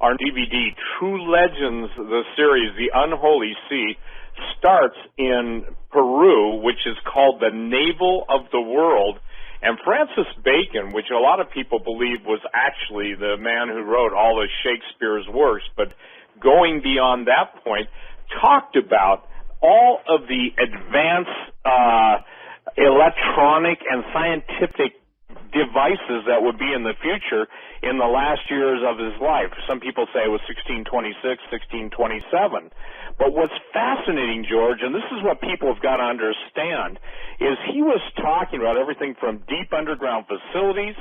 our DVD, True Legends, the series, The Unholy Sea, starts in Peru, which is called the Navel of the World. And Francis Bacon, which a lot of people believe was actually the man who wrote all of Shakespeare's works, but going beyond that point, talked about all of the advanced electronic and scientific devices that would be in the future in the last years of his life. Some people say it was 1626, 1627. But what's fascinating, George, and this is what people have got to understand, is he was talking about everything from deep underground facilities,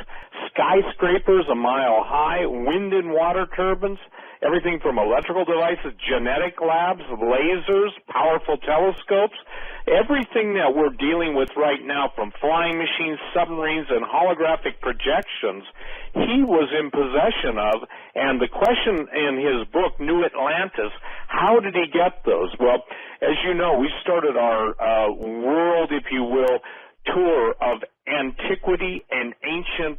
skyscrapers a mile high, wind and water turbines, everything from electrical devices, genetic labs, lasers, powerful telescopes, everything that we're dealing with right now, from flying machines, submarines, and holographic projections, he was in possession of. And the question in his book, New Atlantis, how did he get those? Well, as you know, we started our world, if you will, tour of antiquity and ancient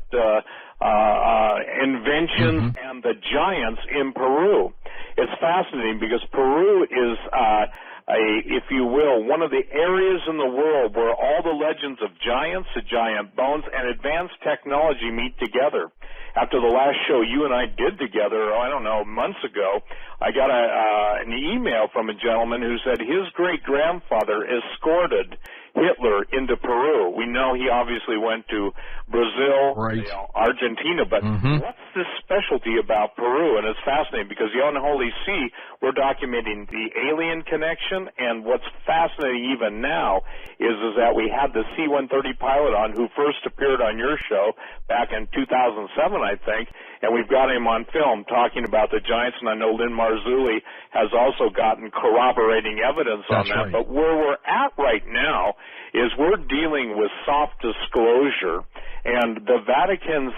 inventions and the giants in Peru. It's fascinating because Peru is if you will, one of the areas in the world where all the legends of giants, the giant bones, and advanced technology meet together. After the last show you and I did together, I don't know, months ago, I got an email from a gentleman who said his great-grandfather escorted Hitler into Peru. We know he obviously went to Brazil, Argentina, but what's the specialty about Peru? And it's fascinating because the Unholy Sea, we're documenting the alien connection, and what's fascinating even now is that we had the C-130 pilot on who first appeared on your show back in 2007, I think, and we've got him on film talking about the giants, and I know Lynn Marzulli has also gotten corroborating evidence on that. But where we're at right now is we're dealing with soft disclosure, and the Vatican's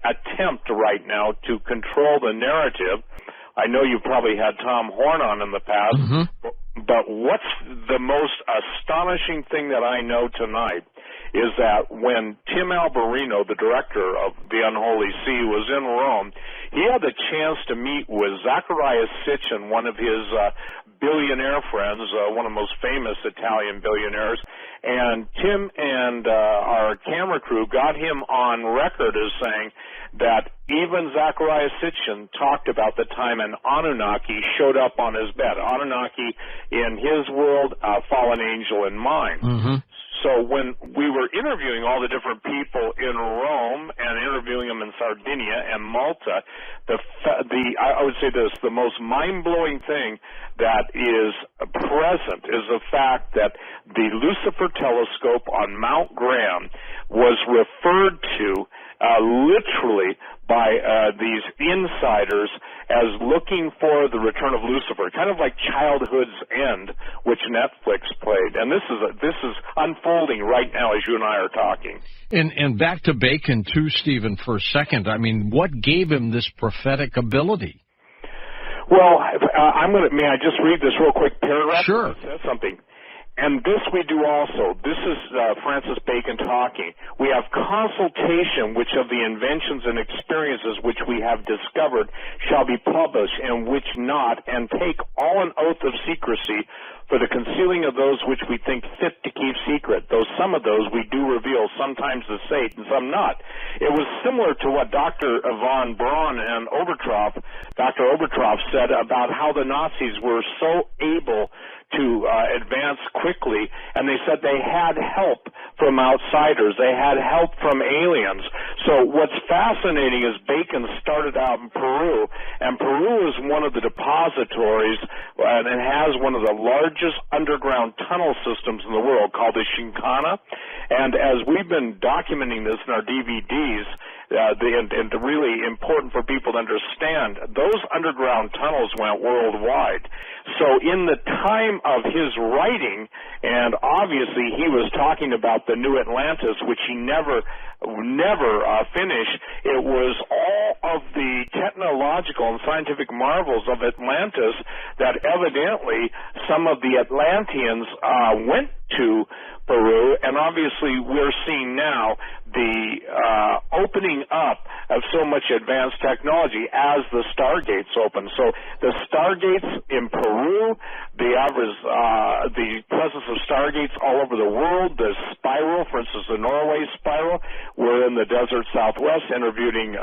attempt right now to control the narrative. I know you've probably had Tom Horn on in the past, but what's the most astonishing thing that I know tonight is that when Tim Alberino, the director of The Unholy Sea, was in Rome, he had the chance to meet with Zacharias Sitchin, one of his billionaire friends, one of the most famous Italian billionaires, and Tim and our camera crew got him on record as saying that even Zacharias Sitchin talked about the time an Anunnaki showed up on his bed. Anunnaki in his world, fallen angel in mine. So when we were interviewing all the different people in Rome and interviewing them in Sardinia and Malta, I would say this, the most mind-blowing thing that is present is the fact that the Lucifer telescope on Mount Graham was referred to literally by these insiders as looking for the return of Lucifer, kind of like Childhood's End, which Netflix played. And this is unfolding right now as you and I are talking. And back to Bacon, too, Stephen, for a second. I mean, what gave him this prophetic ability? Well, may I just read this real quick paragraph? Sure. It says something. And this we do also. This is Francis Bacon talking. We have consultation which of the inventions and experiences which we have discovered shall be published and which not, and take all an oath of secrecy for the concealing of those which we think fit to keep secret, though some of those we do reveal, sometimes to Satan, some not. It was similar to what Dr. von Braun and Dr. Obertroff said about how the Nazis were so able to advance quickly, and they said they had help from outsiders. They had help from aliens. So what's fascinating is Bacon started out in Peru, and Peru is one of the depositories, and it has one of the largest underground tunnel systems in the world called the Shinkana. And as we've been documenting this in our DVDs, and really important for people to understand, those underground tunnels went worldwide. So in the time of his writing, and obviously he was talking about the New Atlantis, which he never never finish. It was all of the technological and scientific marvels of Atlantis that evidently some of the Atlanteans went to Peru, and obviously we're seeing now the opening up of so much advanced technology as the stargates open. So the stargates in Peru, the presence of stargates all over the world, the spiral, for instance, the Norway spiral. We're in the desert Southwest interviewing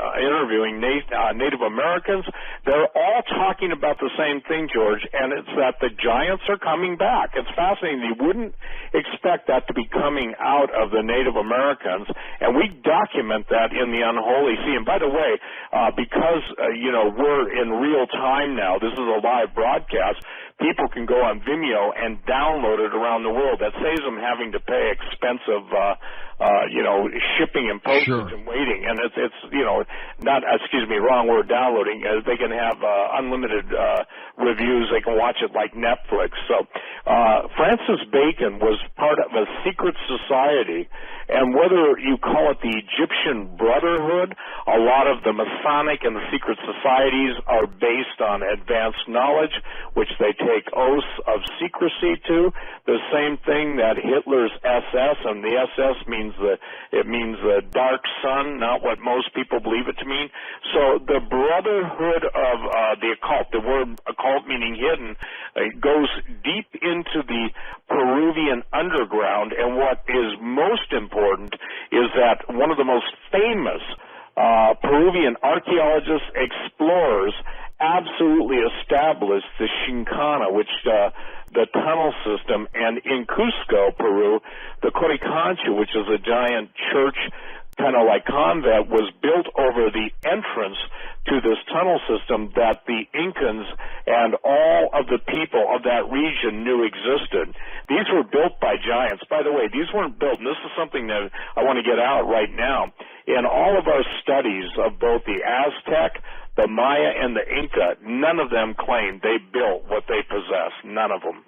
Native Americans. They're all talking about the same thing, George, and it's that the giants are coming back. It's fascinating. You wouldn't expect that to be coming out of the Native Americans, and we document that in the Unholy Sea. And by the way, because we're in real time now, this is a live broadcast, people can go on Vimeo and download it around the world. That saves them having to pay expensive shipping and postage and waiting. And it's wrong word, downloading. They can have unlimited reviews. They can watch it like Netflix. So Francis Bacon was part of a secret society, and whether you call it the Egyptian Brotherhood, a lot of the Masonic and the secret societies are based on advanced knowledge, which they take oaths of secrecy to. The same thing that Hitler's SS, and the SS means the dark sun, not what most people believe it to mean. So the Brotherhood of the occult, the word occult meaning hidden, goes deep into the Peruvian underground, and what is most important is that one of the most famous Peruvian archaeologists, explorers, absolutely established the Chincana, which the tunnel system, and in Cusco, Peru, the Coricancha, which is a giant church, kind of like convent, was built over the entrance to this tunnel system that the Incans and all of the people of that region knew existed. These were built by giants. By the way, these weren't built, and this is something that I want to get out right now. In all of our studies of both the Aztec, the Maya, and the Inca, none of them claimed they built what they possess. None of them.